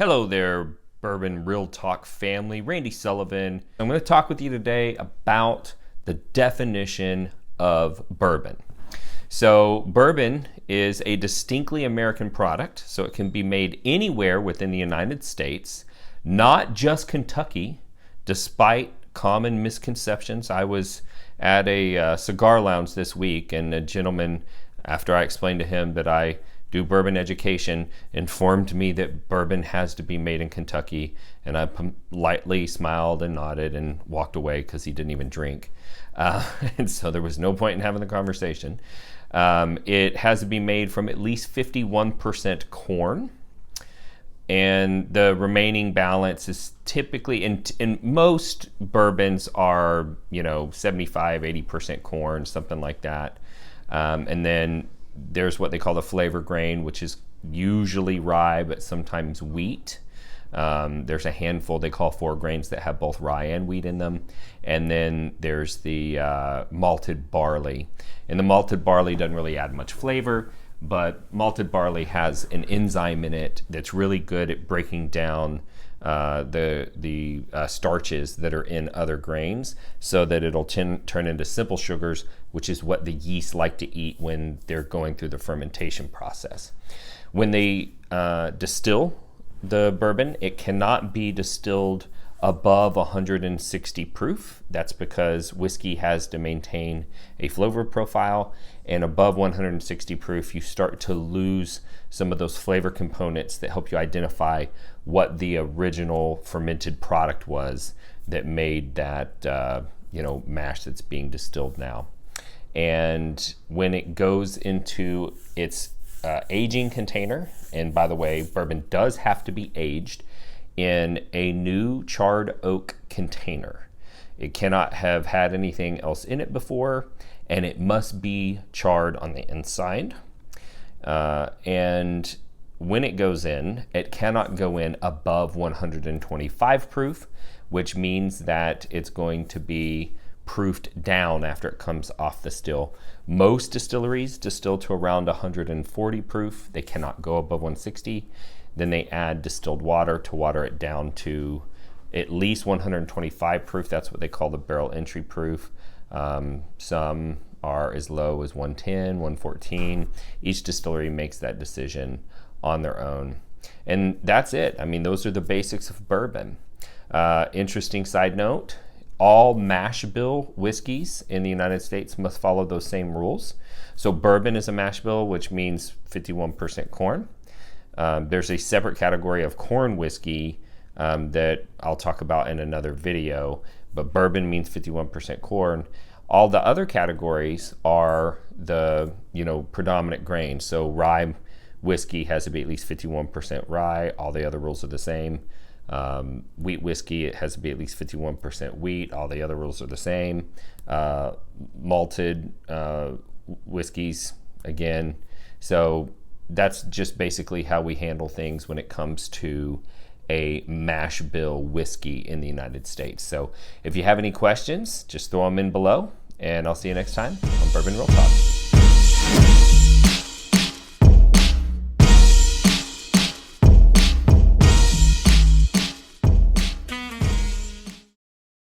Hello there, Bourbon Real Talk family. Randy Sullivan. I'm going to talk with you today about the definition of bourbon. So bourbon is a distinctly American product, so it can be made anywhere within the United States, not just Kentucky, despite common misconceptions. I was at a cigar lounge this week, and a gentleman, after I explained to him that I do bourbon education, informed me that bourbon has to be made in Kentucky, and I politely smiled and nodded and walked away because he didn't even drink. And so there was no point in having the conversation. It has to be made from at least 51% corn, and the remaining balance is typically, in most bourbons are, 75, 80% corn, something like that. And then there's what they call the flavor grain, which is usually rye, but sometimes wheat. There's a handful they call 4 grains that have both rye and wheat in them. And then there's the malted barley. And the malted barley doesn't really add much flavor, but malted barley has an enzyme in it that's really good at breaking down the starches that are in other grains, so that it'll turn into simple sugars, which is what the yeast like to eat when they're going through the fermentation process. When they distill the bourbon, it cannot be distilled above 160 proof. That's because whiskey has to maintain a flavor profile, and above 160 proof you start to lose some of those flavor components that help you identify what the original fermented product was that made that mash that's being distilled now. And when it goes into its aging container, and by the way, bourbon does have to be aged in a new charred oak container. It cannot have had anything else in it before, and it must be charred on the inside. And when it goes in, it cannot go in above 125 proof, which means that it's going to be proofed down after it comes off the still. Most distilleries distill to around 140 proof. They cannot go above 160. Then they add distilled water to water it down to at least 125 proof. That's what they call the barrel entry proof. Some are as low as 110, 114. Each distillery makes that decision on their own. And that's it. I mean, those are the basics of bourbon. Interesting side note, all mash bill whiskeys in the United States must follow those same rules. So bourbon is a mash bill, which means 51% corn. There's a separate category of corn whiskey that I'll talk about in another video, but bourbon means 51% corn. All the other categories are the predominant grain. So rye whiskey has to be at least 51% rye. All the other rules are the same. Wheat whiskey, it has to be at least 51% wheat. All the other rules are the same. Malted whiskeys, again. So that's just basically how we handle things when it comes to a mash bill whiskey in the United States. So if you have any questions, just throw them in below, and I'll see you next time on Bourbon Real Talk.